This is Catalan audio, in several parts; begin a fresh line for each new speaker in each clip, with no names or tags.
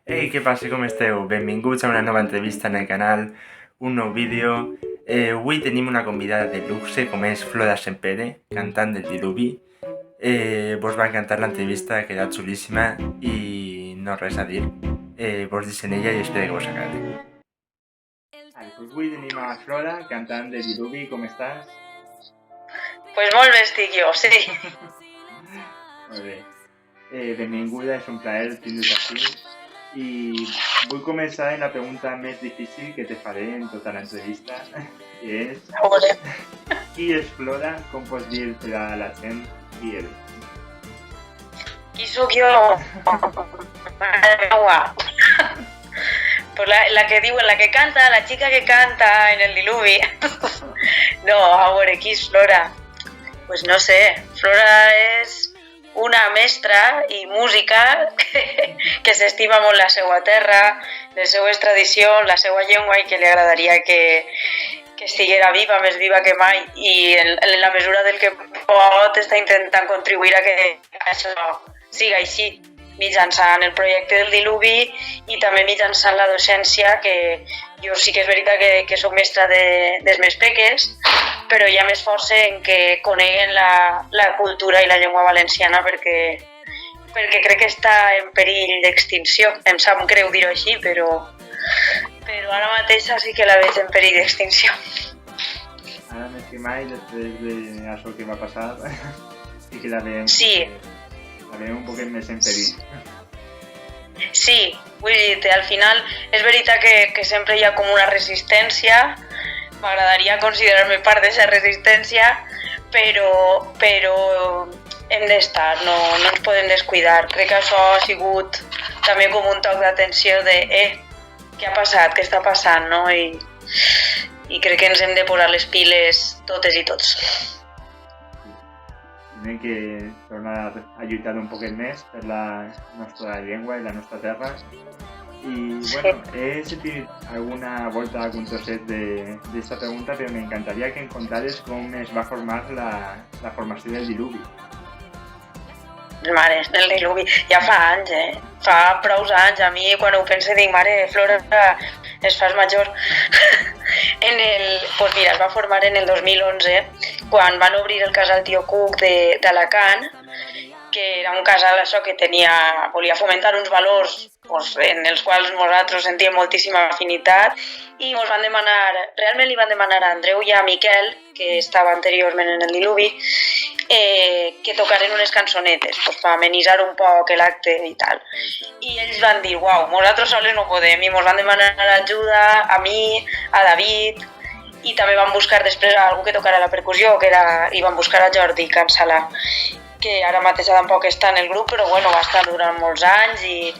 Ei, què passa? Com esteu? Benvinguts a una nova entrevista en el canal, un nou vídeo. Avui tenim una convidada de luxe, com és Flora Sempere, cantant del Diluvi. Vos va encantar l'entrevista, ha quedat xulíssima i no res a dir. Vos deixen ella i espero que vos agradi. Pues avui tenim a Flora, cantant del Diluvi, com estàs?
Pues molt bé estic jo, sí.
Molt bé. Benvinguda, és un plaer tindre-te aquí. I vull començar amb la pregunta més difícil que te faré en tota l'entrevista, que és... Qui és Flora? Com pots dir per a la gent qui eres?
Qui sóc jo? Pues la que diuen, la que canta, la chica que canta en el diluvi. No, a veure, qui és Flora? Pues no sé, Flora és una mestra i música que s'estima molt la seva terra, les seues tradicions, la seva llengua i que li agradaria que estiguera viva, més viva que mai, i en la mesura del que pot està intentant contribuir a que això siga així, mitjançant el projecte del diluvi i també mitjançant la docència, que jo sí que és veritat que soc mestra dels més peques, però hi ha més força en que coneguen la cultura i la llengua valenciana perquè crec que està en perill d'extinció. Em sap greu dir-ho així, però ara mateix sí que la veig en perill d'extinció.
Ara més que mai, després d'això que va passar, sí que la veiem,
sí.
La veiem un poquet més en perill.
Sí, vull dir, al final és veritat que sempre hi ha com una resistència. M'agradaria considerar-me part d'aquesta resistència, però hem d'estar, no ens podem descuidar. Crec que això ha sigut també com un toc d'atenció de què ha passat, què està passant, no? I crec que ens hem de posar les piles totes i tots.
Hem que tornar a lluitar un poquet més per la nostra llengua i la nostra terra. I bueno, he sentit alguna volta algun trosset d'esta pregunta, però m'encantaria que em contares com es va formar la formació del diluvi.
Mare, el diluvi, ja fa anys, fa prou anys. A mi quan ho penso dic, mare, Flora, es fas major. Pues mira, es va formar en el 2011, quan van obrir el casal Tio Cuc d'Alacant, que era un casal això que volia fomentar uns valors pues, en els quals nosaltres sentíem moltíssima afinitat, i ens van demanar, realment li van demanar a Andreu i a Miquel, que estava anteriorment en el diluvi, que tocaren unes cançonetes pues, per amenitzar un poc l'acte i tal. I ells van dir, uau, nosaltres sols no podem, i ens van demanar ajuda a mi, a David, i també van buscar després a algú que tocara la percussió, i van buscar a Jordi Cansalà, que ara mateix tampoc està en el grup, però bueno, va estar durant molts anys, i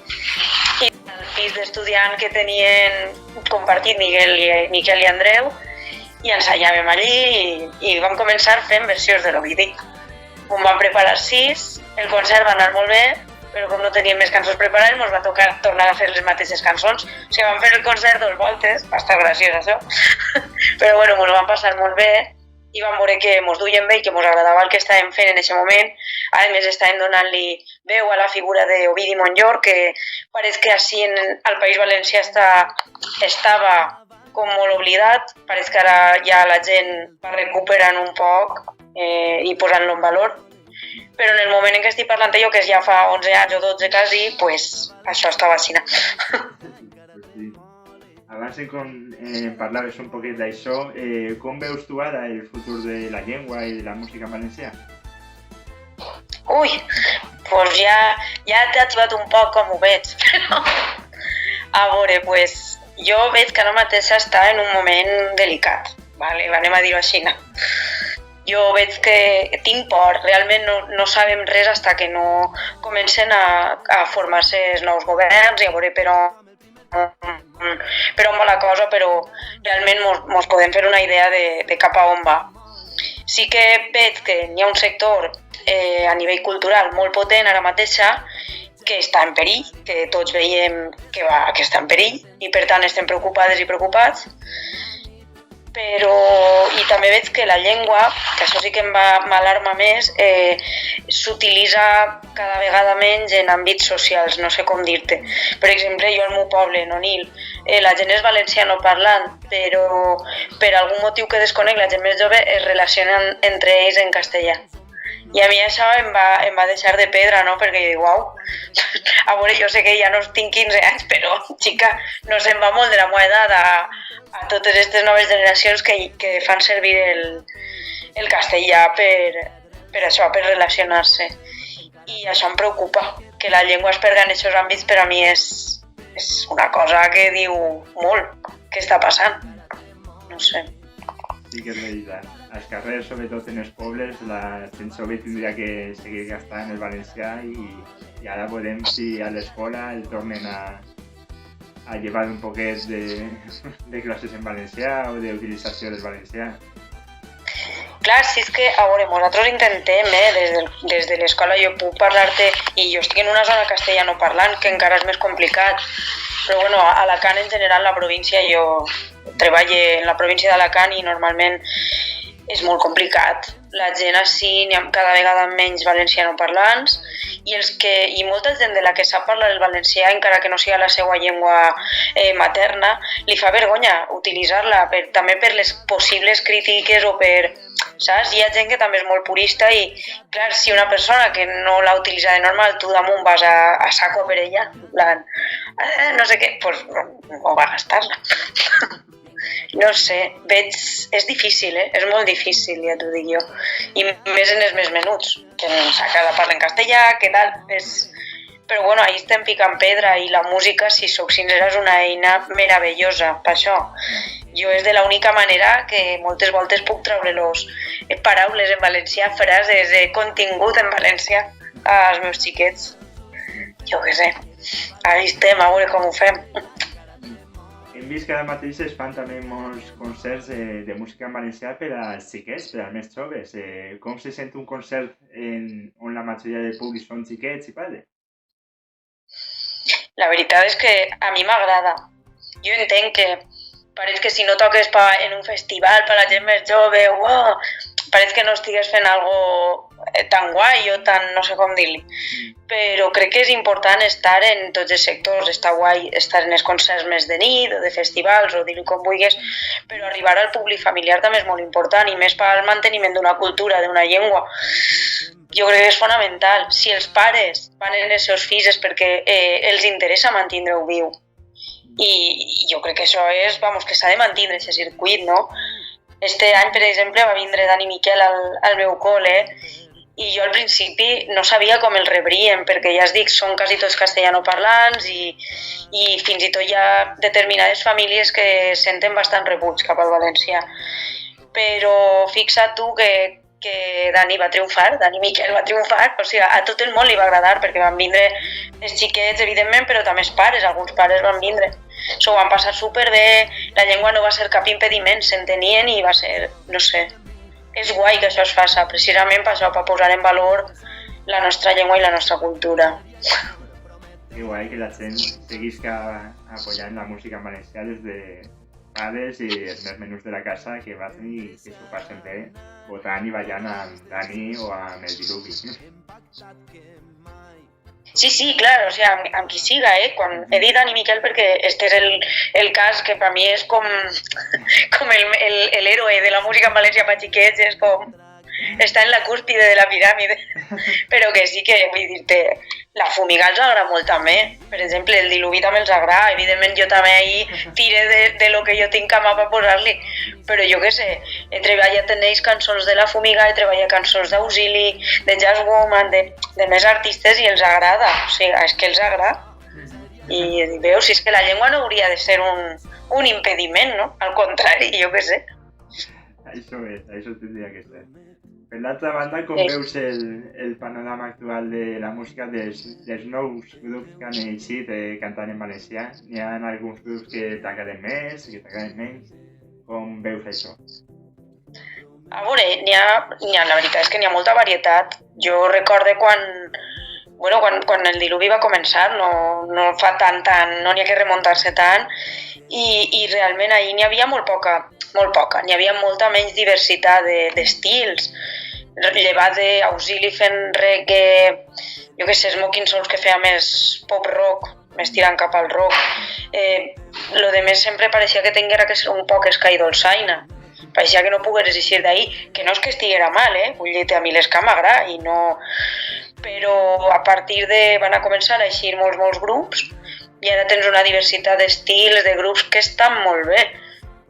el pis d'estudiant que tenien compartit Miquel i Andreu, i ensaiàvem allí i vam començar fent versions de l'Ovidi. Em van preparar 6, el concert va anar molt bé, però com no teníem més cançons preparades, ens va tocar tornar a fer les mateixes cançons. O sigui, vam fer el concert 2 voltes, va estar graciós això, però bueno, ens ho vam passar molt bé, i vam veure que ens duien bé i que ens agradava el que estàvem fent en aquest moment. A més, estàvem donant-li veu a la figura d'Ovidi Montllor, que pareix que així al País Valencià estava com molt oblidat. Pareix que ara ja la gent va recuperant un poc i posant-lo en valor. Però en el moment en què estic parlant jo, que ja fa 11 anys o 12 quasi, pues això estava així.
Abans parlaves un poquet d'això, com veus tu ara el futur de la llengua i de la música en valencià?
Ui, doncs ja t'he ajudat un poc com ho veig, però a veure, pues, jo veig que ara mateix està en un moment delicat, vale? Anem a dir-ho així. Jo veig que tinc por, realment no sabem res fins que no comencen a formar-se els nous governs i a veure per on va la cosa, però realment ens podem fer una idea de cap a on va. Sí que veig que hi ha un sector a nivell cultural molt potent ara mateixa que està en perill, que tots veiem que està en perill i per tant estem preocupades i preocupats. I també veig que la llengua, que això sí que m'alarma més, s'utilitza cada vegada menys en àmbits socials, no sé com dir-te. Per exemple, jo al meu poble, en Onil, la gent és valencianoparlant, però per algun motiu que desconec, la gent més jove es relacionen entre ells en castellà. I a mi això em va deixar de pedra, no? Perquè jo dic, uau, a veure, jo sé que ja no tinc 15 anys, però, xica, no se'n va molt de la meva edat a totes aquestes noves generacions que fan servir el castellà per això, per relacionar-se. I això em preocupa, que la llengua es perda en aquests àmbits per a mi és una cosa que diu molt, què està passant, no sé.
Sí que és veritat. Als carrers, sobretot en els pobles, la gent jove tindria que seguir gastant el valencià i ara veurem si a l'escola el tornen a llevar un poquet de classes en valencià o d'utilització del valencià.
Clar, sí, és que, a veure, nosaltres intentem, des de l'escola jo puc parlar-te, i jo estic en una zona castellano parlant, que encara és més complicat, però bueno, a Alacant en general, la província, jo treballo en la província d'Alacant i normalment és molt complicat. La gent així n'hi ha cada vegada menys valencianoparlants i molta gent de la que sap parlar el valencià, encara que no sigui la seva llengua materna, li fa vergonya utilitzar-la, també per les possibles crítiques o per... Saps? Hi ha gent que també és molt purista i, clar, si una persona que no la utilitza de normal, tu damunt vas a saco per ella, no sé què, doncs no va gastar-la. No sé, veig... És difícil, és molt difícil, ja t'ho dic jo. I més en els més menuts, que a casa parlen castellà, que tal, Però bueno, ahí estem picant pedra i la música, si soc sincera, és una eina meravellosa per això. Jo és de l'única manera que moltes voltes puc treure les paraules en valencià, frases, contingut en valencià als meus xiquets. Jo què sé, ahí estem, a veure com ho fem.
Hem vist que ara mateix es fan també molts concerts de música en valencià per als xiquets, per als més joves. Com se sent un concert on la majoria del públic són xiquets i pares?
La veritat és que a mi m'agrada. Jo entenc que pareix que si no toques en un festival per a la gent més jove, uau, pareix que no estigues fent algo tan guai o tan no sé com dir-li. Però crec que és important estar en tots els sectors, està guai estar en els concerts més de nit o de festivals o dir-ho com vulguis, però arribar al públic familiar també és molt important i més pel manteniment d'una cultura, d'una llengua. Jo crec que és fonamental. Si els pares van en els seus fills és perquè els interessa mantenir-ho viu. I jo crec que això és, que s'ha de mantenir aquest circuit, no? Este any, per exemple, va vindre Dani Miquel al meu col·le i jo al principi no sabia com el rebrien, perquè ja es dic, són quasi tots castellanoparlants i fins i tot hi ha determinades famílies que senten bastant rebuig cap al valencià. Però fixa't tu que Dani va triomfar, Dani Miquel va triomfar, o sigui, a tot el món li va agradar perquè van vindre els xiquets, evidentment, però també els pares, alguns pares van vindre. S'ho van passar superbé, la llengua no va ser cap impediment, s'entenien i va ser, no sé, és guai que això es faça, precisament per això, per posar en valor la nostra llengua i la nostra cultura.
Que guai que la gent seguisca apoyant la música en valencià des de pares i els més menús de la casa que vagin i que s'ho passen bé votant i ballant amb Dani o amb el Diluvi.
Sí, clar, o sigui, amb qui siga, Quan he dit Dani Miquel perquè este és el cas que per mi és com l'héroe de la música en valencià per xiquets, és com està en la cúspide de la piràmide, però que sí que, vull dir-te, la Fumigar els agrada molt també, per exemple, el Diluvi també els agrada, evidentment jo també ahí tire de lo que jo tinc a mà per posar-li, però jo què sé, he treballat en ells cançons de la Fumigar, he treballat cançons d'Auxili, de Jazz Woman, de més artistes i els agrada, o sigui, és que els agrada. I veus, si és que la llengua no hauria de ser un impediment, no? Al contrari, jo què sé.
Això tindria que ser. Per l'altra banda, com veus el panorama actual de la música dels nous grups que han eixit cantant en valencià? N'hi ha alguns grups que t'agraden més, que t'agraden menys? Com veus això?
A veure, la veritat és que n'hi ha molta varietat. Jo recorde quan el Diluvi va començar, no fa tant, no n'hi ha que remuntar-se tant, i realment ahir n'hi havia molt poca molt poca. N'hi havia molta menys diversitat d'estils, llevat d'Auxili fent reggae, jo què sé, Smoking Souls que feia més pop rock, més tirant cap al rock. Lo de més sempre pareixia que tinguera que ser un poc Sky Dolçaina. Pareixia que no pogueres eixir d'ahí, que no és que estiguera mal, vull dir, a mi l'esca m'agrada i no... Però a partir de... van a començar a eixir molts grups i ara tens una diversitat d'estils, de grups que estan molt bé.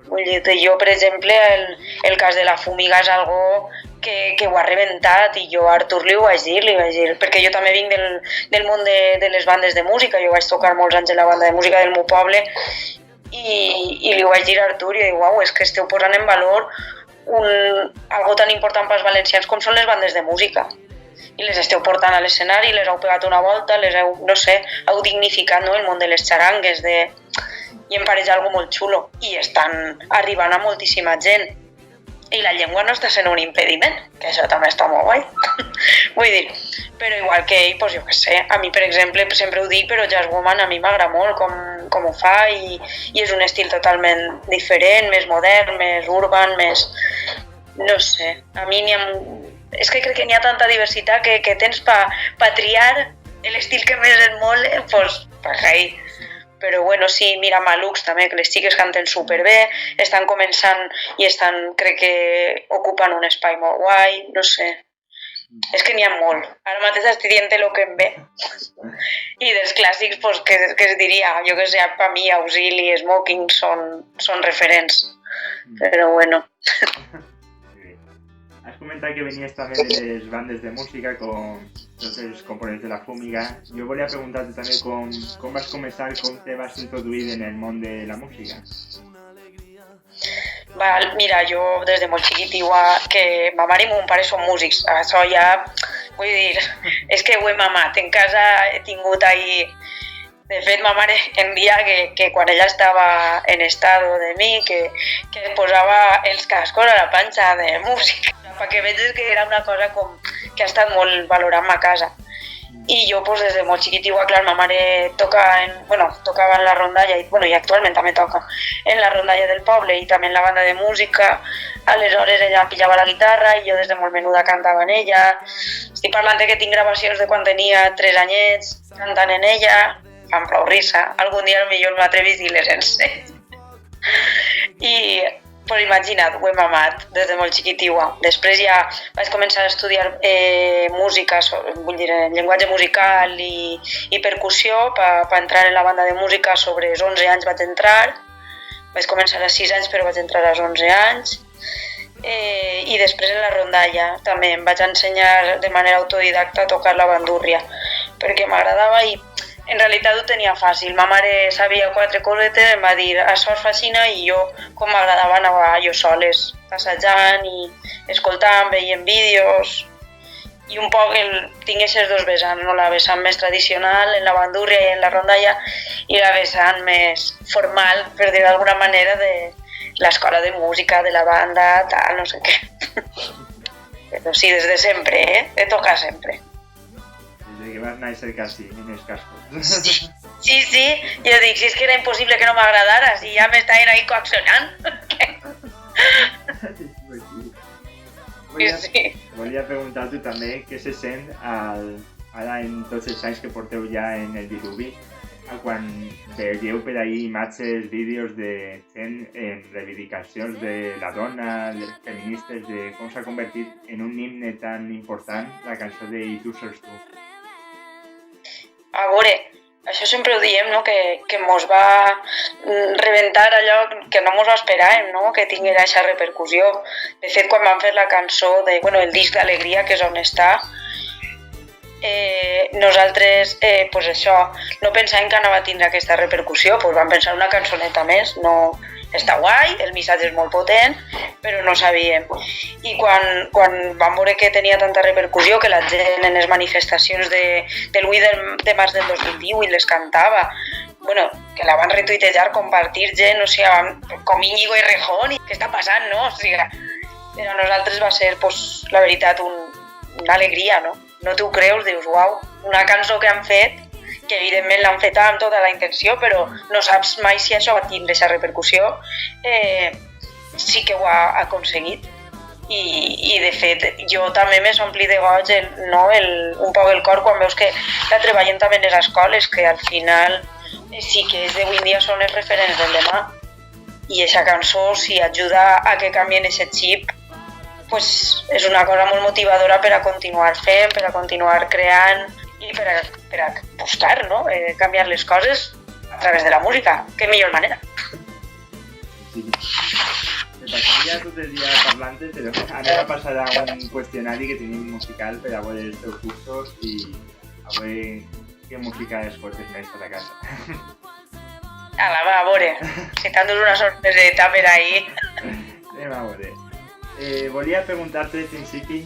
Vull dir, jo, per exemple, el cas de la Fumiga és algo que ho ha rebentat i jo a Artur li vaig dir, perquè jo també vinc del món de les bandes de música, jo vaig tocar molts anys en la banda de música del meu poble i li vaig dir a Artur i dic, uau, és que esteu posant en valor algo tan important pels valencians com són les bandes de música i les esteu portant a l'escenari, les heu pegat una volta, les heu, no sé, heu dignificat, no?, el món de les xarangues i em pareix algo molt xulo i estan arribant a moltíssima gent. I la llengua no està sent un impediment, que això també està molt guai. Vull dir, però igual que ell, doncs jo què sé, a mi, per exemple, sempre ho dic, però Jazz Woman a mi m'agrada molt com ho fa i és un estil totalment diferent, més modern, més urban, més... No sé, a mi és que crec que n'hi ha tanta diversitat que tens pa triar l'estil que més et mole, doncs, per ahí. Però bueno, sí, mira Malux també, que les xiques canten superbé, estan començant i crec que ocupen un espai molt guai, no sé. És que n'hi ha molt. Ara mateix estic dient el que em ve. I dels clàssics, pues, que es diria, jo que sé, per mi, Auxili, Smoking són referents. Però bueno.
Has comentat que venies també de les bandes de música com tots els components de la Fumiga. Jo volia preguntar-te també com vas començar, com te vas introduir en el món de la música.
Mira, jo des de molt xiquitiua, que ma mare i mon pare són músics, això ja, vull dir, és que ho he mamat. En casa he tingut ahí... De fet, ma mare em dia que quan ella estava en estado de mi, que posava els cascos a la panxa de música, perquè veges que era una cosa que ha estat molt valorant a casa. I jo, des de molt xiquitiua, clar, ma mare tocava en la rondalla, i actualment també toca en la rondalla del poble i també en la banda de música. Aleshores ella pillava la guitarra i jo des de molt menuda cantava en ella. Estic parlant que tinc gravacions de quan tenia 3 anyets cantant en ella. Em prou risa, algun dia potser m'atrevi a dir-les sense. I, pues imagina't, ho he mamat des de molt xiquitiua. Després ja vaig començar a estudiar música, vull dir, llenguatge musical i percussió per entrar en la banda de música. Sobre els 11 anys vaig entrar, vaig començar a 6 anys però vaig entrar als 11 anys. I després en la rondalla també em vaig ensenyar de manera autodidacta a tocar la bandúrria, perquè m'agradava i en realitat ho tenia fàcil. Ma mare sabia 4 cosetes, em va dir això és fascina i jo, com m'agradava, anava jo soles assajant i escoltant, veient vídeos i un poc tinc aquestes dos vessants, no? La vessant més tradicional en la bandúrria i en la rondalla i la vessant més formal, per dir d'alguna manera, de l'escola de música, de la banda, tal, no sé què. Però sí, des de sempre, de tocar sempre.
Que vas néixer quasi en els cascos.
Sí, jo dic, si és que era impossible que no m'agradara, si ja m'estaven ahí coaccionant.
Volia preguntar-te també què se sent ara en tots els anys que porteu ja en el diluvi, quan veieu per ahí imatges, vídeos de gent en reivindicacions de la dona, de les feministes, de com s'ha convertit en un himne tan important la cançó de I tu sols tu.
A veure, això sempre ho diem, no? Que mos va rebentar allò que no mos ho esperàvem, no? Que tinguera aquesta repercussió. De fet, quan vam fer la cançó el disc d'Alegria, que és on està, nosaltres, pues això, no pensàvem que anava a tindre aquesta repercussió, pues vam pensar una cançoneta més, no... Està guai, el missatge és molt potent, però no sabíem. I quan vam veure que tenia tanta repercussió, que la gent en les manifestacions del 8 de març del 2018 les cantava, que la van retuitejar, compartir gent, o sigui, com Íñigo i Rejón, i què està passant, no? O sigui, per a nosaltres va ser, la veritat, una alegria, no? No t'ho creus, dius, uau, una cançó que han fet, que evidentment l'han fet amb tota la intenció, però no saps mai si això va tindre aquesta repercussió. sí que ho ha aconseguit. I de fet, jo també m'he omplit de goig un poc el cor quan veus que la treballen també en les escoles, que al final sí que és d'avui en dia són els referents del demà. I aquesta cançó, si ajuda a que canvien aquest xip, pues és una cosa molt motivadora per a continuar fent, per a continuar creant i per a buscar, no? Canviar les coses a través de la música. Què millor manera.
Sí. Me pasaría tot el dia parlant-te, però anem a passar a un qüestionari que tenim musical per a veure els teus gustos i a veure què música escoltes més per a casa.
Ala, va, a veure, si t'endús una sorpreseta per ahí.
Anem a veure. Volia preguntar-te al principi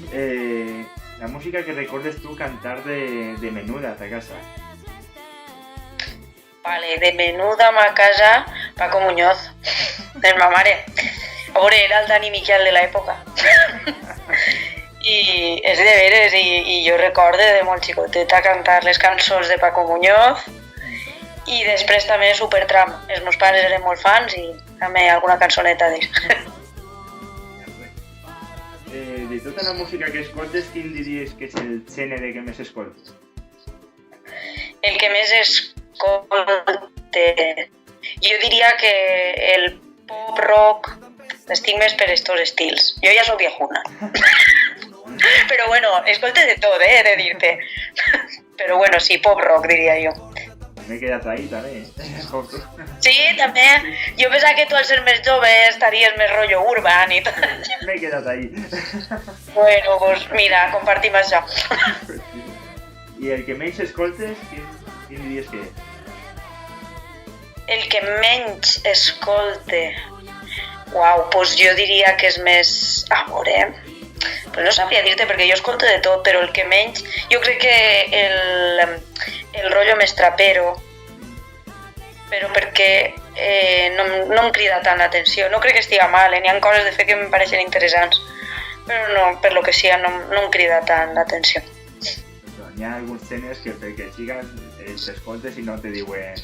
la música que recordes tu cantar de menuda a ta casa.
Vale, de menuda a ma casa, Paco Muñoz, de ma mare. A veure, era el Dani Miquel de l'època. I és de veres, i jo recordo de molt xicoteta cantar les cançons de Paco Muñoz i després també Supertramp. Els meus pares eren molt fans i també alguna cançoneta d'ells.
De tota la música que escoltes, quin diries que és el gènere que més escoltes?
El que més escolte... Jo diria que el pop rock estic més per estos estils. Jo ja soc viejuna. Però bueno, escolte de tot, he de dir-te. Però bueno, sí, pop rock diria jo.
M'he quedat ahí també.
Sí, també. Jo pensava que tu al ser més jove estaries més rotllo urban i tot.
M'he quedat ahí.
Bueno, pues mira, compartim això.
I el que menys escoltes, quin diries que és?
El que menys escolte... Uau, doncs jo diria que és més... A veure... Pues no sabria dir-te perquè jo escolto de tot, però el que menys... Jo crec que el rotllo més trapero, però perquè no em crida tant l'atenció. No crec que estiga mal, n'hi ha coses de fet que em pareixen interessants, però no, per lo que sigui, no em crida tant l'atenció.
Hi ha alguns gèneres que perquè sigues els escoltes i no te diuen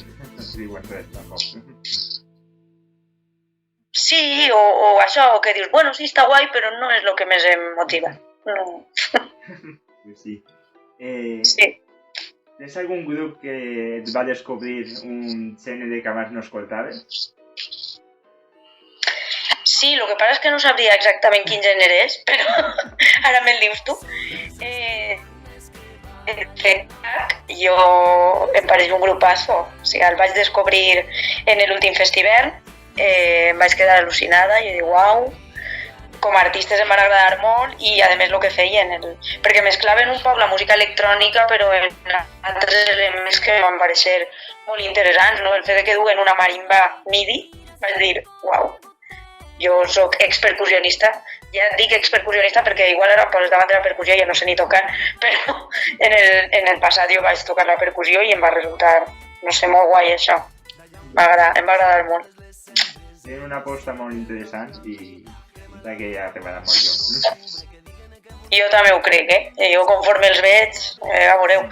res tampoc.
Sí, o això, o que dius, bueno, sí, està guai, però no és el que més em motiva. No.
Pues sí.
Sí.
Tens algun grup que et va descobrir un gènere que abans no escoltaves?
Sí, el que passa és que no sabria exactament quin gènere és, però ara me'l dius tu. Jo em pareix un grupasso, o sigui, el vaig descobrir en l'últim festival, em vaig quedar al·lucinada i dic, uau, com a artistes em van agradar molt i a més el que feien, perquè mesclaven un poc la música electrònica però en altres elements que em van pareixer molt interessants, no? El fet que duen una marimba MIDI, vaig dir, uau, jo soc expercussionista, ja dic expercussionista perquè igual ara poses davant de la percussió i ja no sé ni tocar, però en el passat jo vaig tocar la percussió i em va resultar, no sé, molt guai això, em va agradar molt.
Tenen una aposta molt interessant i sembla que ja arribarà molt lluny.
Jo també ho crec, Jo conforme els veig, ja veureu.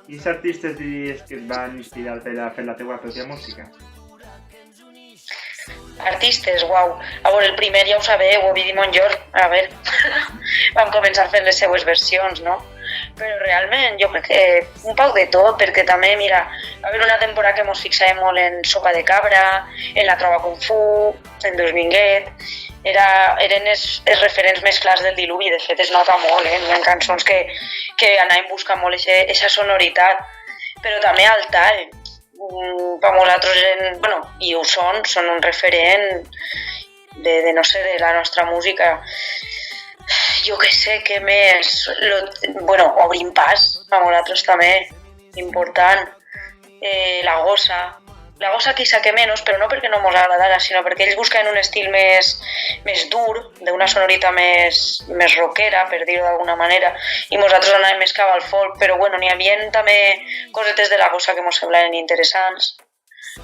Quins artistes diries que et van inspirar per a fer la teua pròpia música?
Artistes, uau. A veure, el primer ja ho sabeu, Ovidi Montllor, a veure, vam començar fent les seues versions, no? Però realment jo crec que un poc de tot, perquè també, mira, va haver una temporada que mos fixàvem molt en Sopa de Cabra, en La Trova Kung Fu, en Dominguet, eren els referents més clars del diluvi, de fet es nota molt, hi ha cançons que anàvem buscant molt aquesta sonoritat, però també al tall, per nosaltres eren, bueno, i ho són un referent de no sé, de la nostra música. Jo què sé, què més... Bueno, Obrim Pas, a nosaltres també, important. La Gossa quizá que menys, però no perquè no mos agradara, sinó perquè ells busquen un estil més dur, d'una sonorita més rockera, per dir-ho d'alguna manera, i nosaltres anàvem més cap al folk, però bueno, n'hi havia també cosetes de la Gossa que mos semblaven interessants.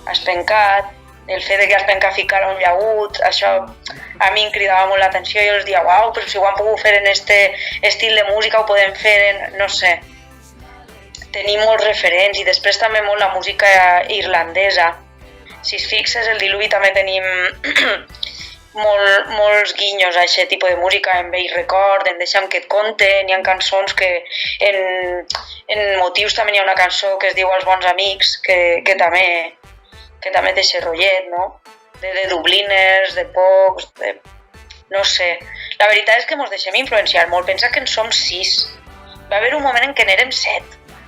Espencat, el fet que Espencat ficara un llagut, això a mi em cridava molt l'atenció i jo els dia, uau, però si ho han pogut fer en este estil de música, ho podem fer en, no sé, tenim molts referents i després també molt la música irlandesa, si es fixes, el Diluvi també tenim molts guinyos a aquest tipus de música, en Vell Record, en Deixa'm que et conte, n'hi ha cançons que en Motius també hi ha una cançó que es diu Els bons amics, que també té aquest rotllet, no? De Dubliners, de Pocs, no sé. La veritat és que ens deixem influenciar molt. Pensa que en som 6. Va haver un moment en què n'érem 7.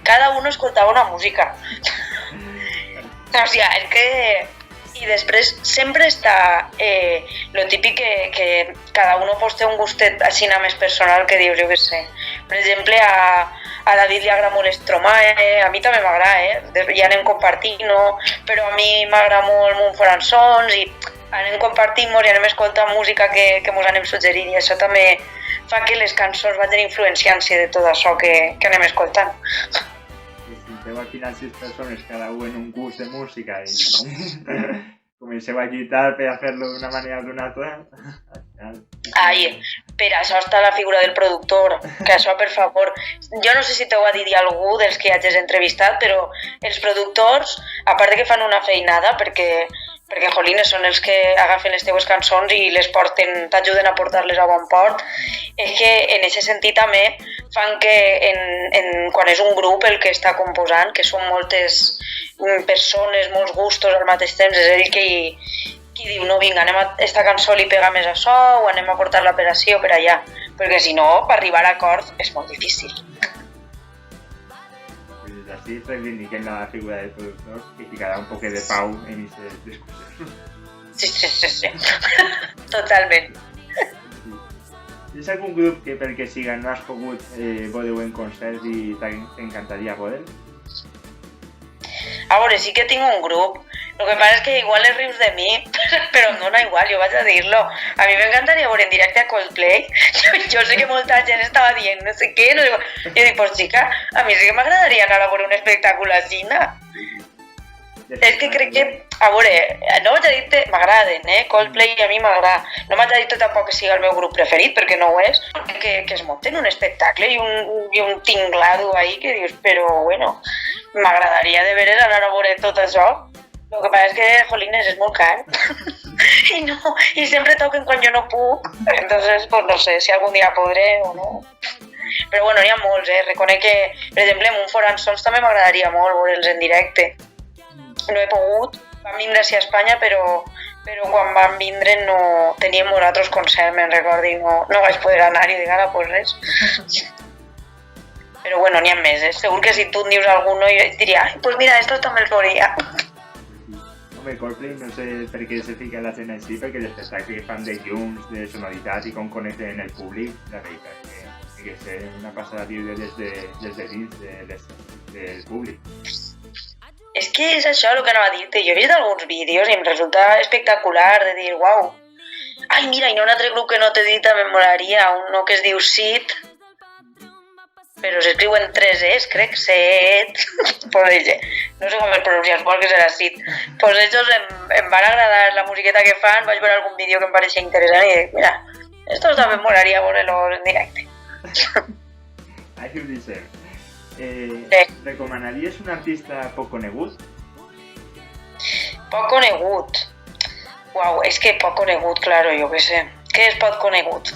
Cada un escoltava una música. O sigui, és que... I després sempre està lo típic que cada un pues, té un gustet així més personal que dius, jo què sé. Per exemple, a David li agrada molt Stromae, a mi també m'agrada, ja anem compartint, no? Però a mi m'agrada molt Mumford & Sons i anem compartint-nos i anem escoltant música que mos anem suggerint i això també fa que les cançons vagin influenciant-se de tot això que anem escoltant.
Al final 6 persones, cada un en un gust de música i comenceu a lluitar per a fer-lo d'una manera o d'una altra.
Ai, per això està la figura del productor, que això, per favor, jo no sé si t'ho ha dit algú dels que hagis entrevistat, però els productors, a part de que fan una feinada, perquè jolines, són els que agafen les teues cançons i les porten, t'ajuden a portar-les a bon port, és que en aquest sentit també fan que quan és un grup el que està composant, que són moltes persones, molts gustos al mateix temps, és ell qui diu, no, vinga, esta cançó li pega més a això o anem a portar-la per ací o per allà, perquè si no, per arribar a acords és molt difícil.
Así reivindiquen la figura del productor y ficará un poco de pau en estas discusiones.
Sí. Totalment.
¿Tienes algún grup que pel que siga no has pogut veure en concert i t'encantaria poder?
A veure, sí que tinc un grup. Lo que pasa es que igual les rius de mi, però em dona igual, jo vaig a dir-lo. A mi m'encantaria veure en directe a Coldplay. Jo sé que molta gent estava dient no sé què. No sé... Jo dic, pues xica, a mi sí que m'agradaria anar a veure un espectacle així. És que crec que, a veure, no vaig a dir-te, m'agraden, Coldplay a mi m'agrada. No vaig a dir-te tampoc que sigui el meu grup preferit, perquè no ho és. Que es munten un espectacle i un tinglado ahí que dius, però bueno, m'agradaria de veres anar a veure tot això. Lo que pasa es que, jolines, es molt car. I sempre toquen quan jo no puc. Entonces, pues no sé si algun dia podré o no. Però bueno, n'hi ha molts, Reconec que, per exemple, Mumford & Sons també m'agradaria molt veure'ls en directe. No he pogut, van vindre a Espanya, però quan van vindre no teníem altres concerts, me'n recordo, i no vaig poder anar i dic, ara, pues res. Però bueno, n'hi ha més, Segur que si tu em dius algun, jo et diria, pues mira, estos també els veuria.
Home, Coldplay no sé per què se fica la gent així, perquè l'espectacle que fan de llums, de sonoritat i com connecten el públic, la veritat que és una passada viure des de dins del públic.
És que és això el que anava a dir-te. Jo he vist alguns vídeos i em resulta espectacular de dir, uau. Ai, mira, i no un altre grup que no t'he dit també molaria, un que es diu Sid, però s'escriuen 3 Es, crec, Set, no sé com es pronuncia, supongo que serà Sid. Pues ells em van agradar la musiqueta que fan, vaig veure algun vídeo que em pareixia interessant i dic, mira, esto també molaria veure-los en directe.
Ahí ho deixem. Recomanaries un artista poc conegut?
Poc conegut? Uau, és que poc conegut, claro, jo què sé. Què és poc conegut?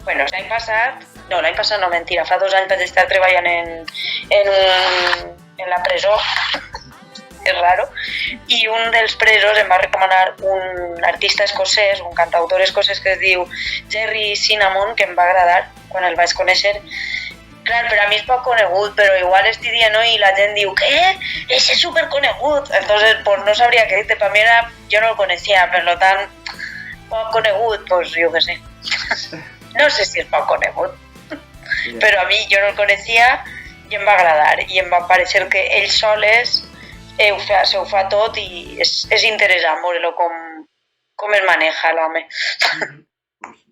Bueno, l'any passat no, mentira, fa 2 anys vaig estar treballant en la presó, és raro, i un dels presos em va recomanar un artista escocès, un cantautor escocès que es diu Gerry Cinnamon, que em va agradar quan el vaig conèixer. Clar, per a mi és poc conegut, però igual estic dient i la gent diu, ¿qué? Ese es súper conegut. Entonces, pues no sabría qué decirte, para mí yo no lo conocía, per lo tant, poc conegut, pues jo què sé. No sé si és poc conegut, però a mi jo no el coneixia i em va agradar i em va parecer que ell soles se ho fa tot i és interessant veure-lo com es maneja l'home.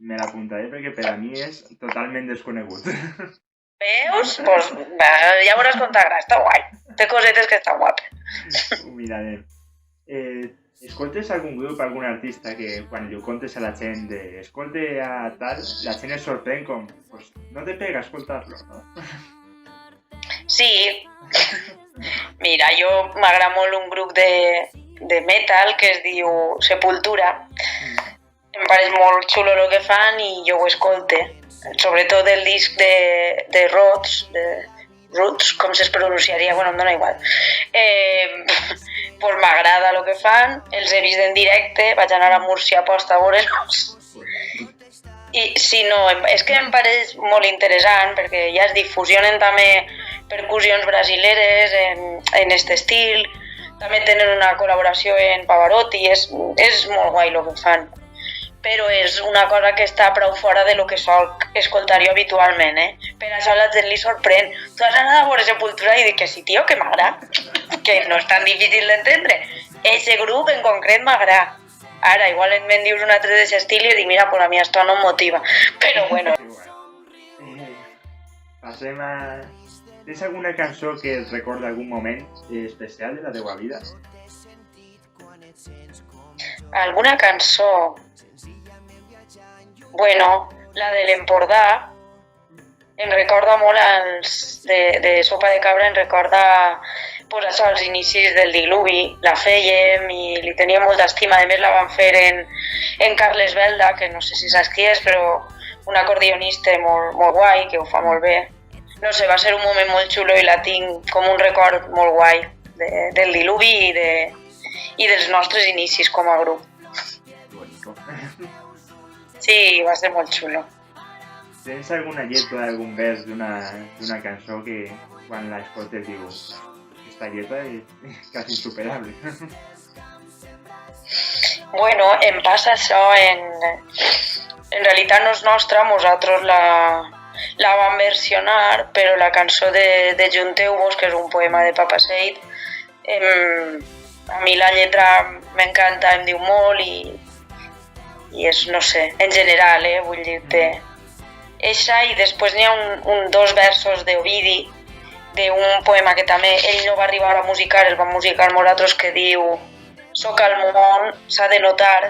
Me l'apuntaré perquè per a mi és totalment desconegut.
Veus? Pues ja veuràs com t'agrada, està guai. Té cosetes que estan guapes.
Ho mirarem. Escoltes algun grup, algun artista que quan li contes a la gent escolte a tal, la gent es sorprèn com, pues no te pega escoltar-lo, no?
Sí, mira, jo m'agrada molt un grup de metal que es diu Sepultura. Em pareix molt xulo el que fan i jo ho escolte. Sobretot el disc de Roots, com es pronunciaria, bueno, em dona igual. Pues m'agrada el que fan, els he vist en directe, vaig anar a Múrcia a posta a veure-los. I sí, no, és que em pareix molt interessant perquè ja es difusionen també percussions brasileres en aquest estil, també tenen una col·laboració en Pavarotti, és molt guai el que fan. Però és una cosa que està prou fora de lo que sol escoltar jo habitualment, Per això la gent li sorprèn. Tu has anat a veure Sepultura i dic que sí, tio, que m'agrada, que no és tan difícil d'entendre. Ese grup en concret m'agrada. Ara, igual me'n dius un altre d'aquest estil i dic, mira, pues a mi esto no em motiva. Però bueno.
Passem a... Tens alguna cançó que et recorda algun moment especial de la teva vida?
Alguna cançó? Bueno, la de l'Empordà em recorda molt de Sopa de Cabra, em recorda pues això, els inicis del diluvi, la fèiem i li tenia molta estima. A més la van fer en Carles Belda, que no sé si saps qui és, però un acordionista molt guai, que ho fa molt bé. No sé, va ser un moment molt xulo i la tinc com un record molt guai del diluvi i dels nostres inicis com a grup. Sí, va ser molt xulo.
Tens alguna lletra, algun vers d'una cançó que quan la escoltes dius esta lletra és quasi insuperable?
Bueno, em passa això, en realitat no és nostra, nosaltres la vam versionar, però la cançó de Junteu-vos, que és un poema de Papa Seid, a mi la lletra m'encanta, em diu molt i és, no sé, en general, vull dir-te. Eixa, i després n'hi ha dos versos d'Ovidi, d'un poema que també ell no va arribar a musicar, el va musicar nosaltres, que diu «Soc al món, s'ha de notar».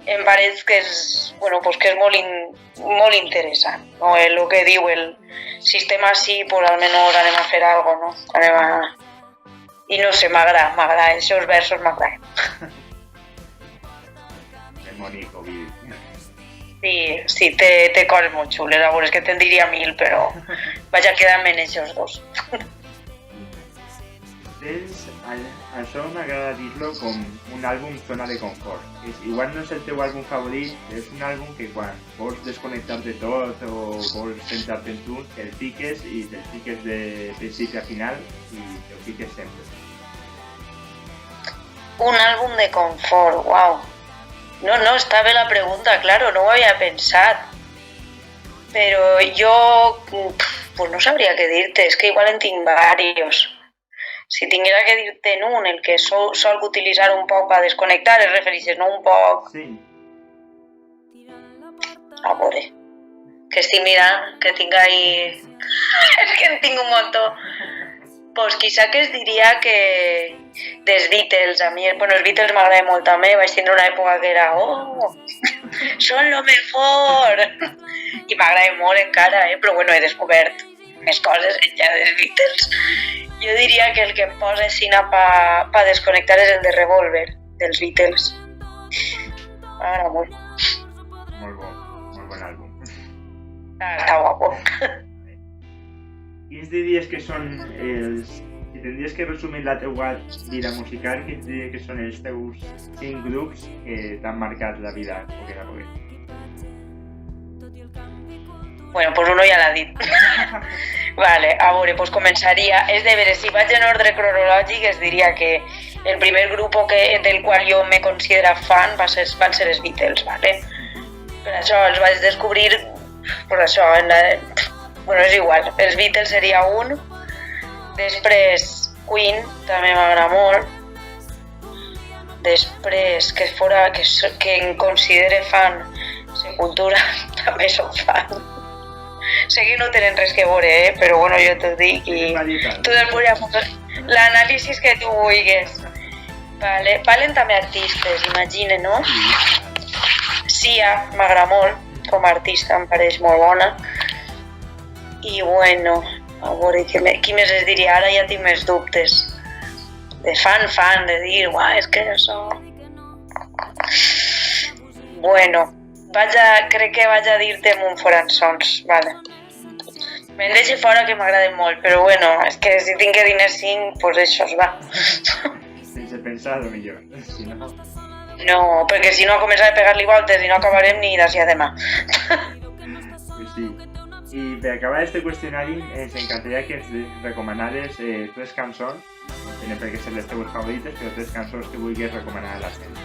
Em pareix que és, bueno, pues que és molt interessant, no? El que diu el sistema sí, pues almenys anem a fer alguna cosa, no? I no sé, m'agrada, els seus versos m'agraden.
Bonic, Ovidi.
Sí, té coses molt xules, a veure, és que te'n diria 1000, però vaig a quedar-me en aquests dos.
Això m'agrada dir-lo com un àlbum zona de confort. Igual no és el teu àlbum favorit, és un àlbum que quan vols desconnectar de tot o vols centrar-te en tu, el fiques i te'l fiques de principi a final i te'l fiques sempre.
Un àlbum de confort, uau. No, està bé la pregunta, claro, no ho havia pensat. Però jo, pues no sabria què dir-te, és que igual en tinc varios. Si tinguera que dir-te en un, el que sol utilitzar un poc per desconnectar, es refereixes, no un poc...
Sí.
A veure, que estic mirant, que tinc ahí... és que en tinc un muntó. Pues quizá que es diria que dels Beatles, a mi, bueno, els Beatles m'agrada molt també, vaig tindre una època que era són lo mejor, i m'agrada molt encara, però bueno, he descobert més coses ja dels Beatles. Jo diria que el que em posa cine pa desconnectar és el de Revolver, dels Beatles. M'agrada molt.
Molt bon àlbum.
Està guapo.
Quins diries que són els... Si tindries que resumir la teua vida musical, quins diries que són els teus 5 grups que t'han marcat la vida poquet a poquet?
Bueno, pues uno ja l'ha dit. Vale, a veure, pues començaria... És de veure, si vaig en ordre cronològic, es diria que el primer grup del qual jo me considero fan van ser els Beatles, vale? Per això els vaig descobrir, per això, bueno, és igual, els Beatles seria un, després Queen, també m'agrada molt, després que em considere fan, Sepultura, també soc fan. Sé que no tenen res que veure, però bueno, jo t'ho dic i tu després ja fas l'anàlisi que tu vulguis. Vale. Valen també artistes, imagina, no? Sia, m'agrada molt, com a artista em pareix molt bona. I bueno, A veure, qui més es diria? Ara ja tinc més dubtes. De fan, de dir, uah, és que això... Bueno, crec que vaig a dir-te Mumford & Sons, vale. Me'n deixo fora que m'agraden molt, però bueno, és que si tinc que dir 5, pues això es va.
Sense pensar-ho millor, si no...
No, perquè si no començaré a pegar-li voltes i no acabarem ni d'ací a demà.
Pues sí. I per acabar este qüestionari, ens encantaria que ens recomanares 3 cançons, no tenen per què ser les teves favorites, però 3 cançons que vulguis recomanar a la gent.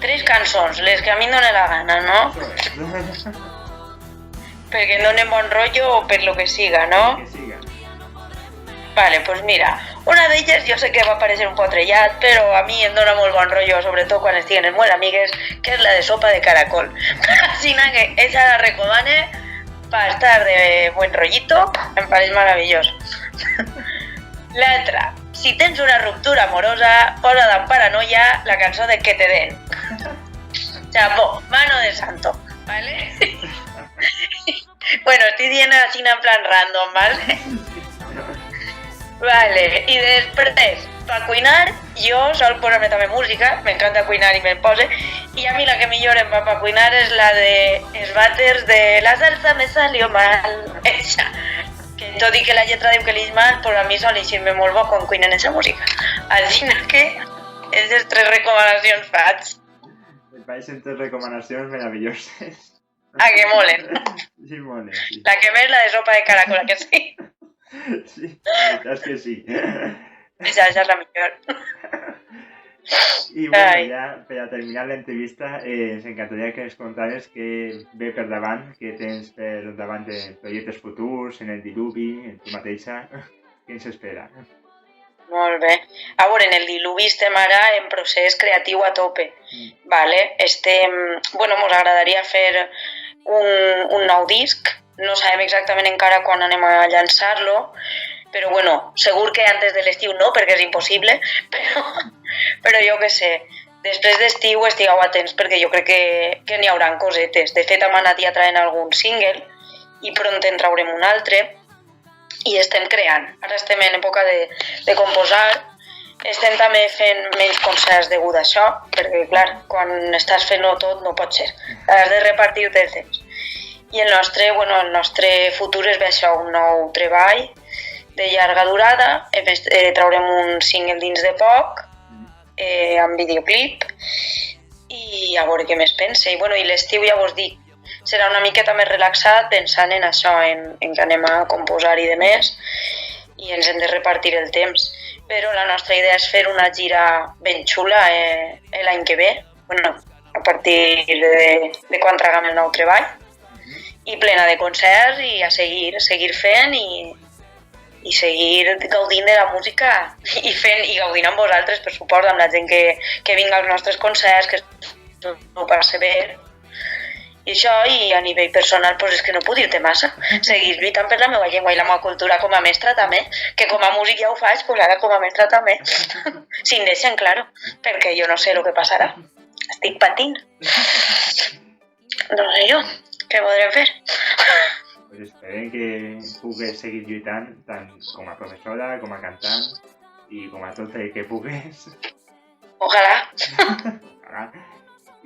3 cançons, les que a mi em donen la gana, no?
Això és.
Perquè em donen bon rotllo o per lo que siga, no?
Que siga.
Vale, pues mira, una d'elles jo sé que va parecer un poc trellat, però a mi em dona molt bon rotllo, sobretot quan estiguen molt amigues, que és la de sopa de caracol. Així que esa la recomane para estar de buen rollito, em pareix meravellós. L'altra, si tens una ruptura amorosa, posa d'en paranoia la cançó de Que te den. Chapó, mano de santo, ¿vale? Bueno, estoy dient així en plan random, ¿vale? Vale, i després, per cuinar, jo sol posar-me també música, m'encanta cuinar i me'n pose, i a mi la que millor em va per cuinar és la de Els vàters de La salsa me salió mal, esa. Que tot i que la lletra diu que li és mal, però a mi sol eixir-me molt bo quan cuinen esa música. Així que, aquestes 3 recomanacions faig.
Me pareixen 3 recomanacions meravelloses.
A que molen.
Sí, molen, sí.
La que més, la de sopa de caracol, que sí?
Sí, la veritat és que sí.
Esa és la millor.
I bueno, ja per a terminar l'entrevista, ens encantaria que ens contares què ve per davant, què tens per davant de projectes futurs, en el Diluvi, en tu mateixa, què ens espera?
Molt bé. A veure, en el Diluvi estem ara en procés creatiu a tope. Vale? Bueno, mos agradaria fer un nou disc. No sabem exactament encara quan anem a llançar-lo, però bueno, segur que antes de l'estiu no, perquè és impossible, però jo què sé, després d'estiu estigueu atents perquè jo crec que n'hi haurà cosetes. De fet, hem anat ja traient algun single i pront en traurem un altre i estem creant. Ara estem en època de composar, estem també fent menys concerts degut a això, perquè clar, quan estàs fent-ho tot no pot ser, has de repartir-te el temps. I el nostre futur és això, un nou treball de llarga durada, traurem un single dins de poc, amb videoclip, i a veure què més pense. I l'estiu ja vos dic, serà una miqueta més relaxat pensant en això, en que anem a composar i de més, i ens hem de repartir el temps. Però la nostra idea és fer una gira ben xula l'any que ve, a partir de quan traguem el nou treball, i plena de concerts i a seguir fent i seguir gaudint de la música i gaudint amb vosaltres, per supost, amb la gent que vinga als nostres concerts, que ho passi bé. I això, i a nivell personal, és que no puc dir-te massa. Seguir lluitant per la meva llengua i la meva cultura com a mestra també, que com a músic ja ho faig, ara com a mestra també. Si em deixen, claro, perquè jo no sé el que passarà. Estic patint. No sé jo. Què podrem fer?
Pues esperem que pugues seguir lluitant tant com a professora, com a cantant i com a tot el que pugues.
Ojalà.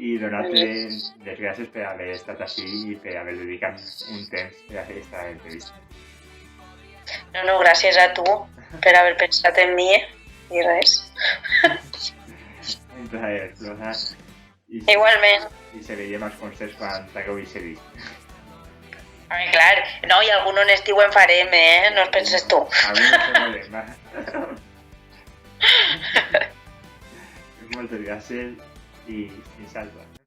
I donar-te les gràcies per haver estat així i per haver dedicat un temps per a fer aquesta entrevista.
No, gràcies a tu per haver pensat en mi i res.
Un plaer, Flora.
Igualment.
I seguirem els concerts quan t'hagueu i seguir.
Clar, no, i algun on estiu en farem, no es penses tu.
Algun no farem, va. Moltes gràcies i fins altres.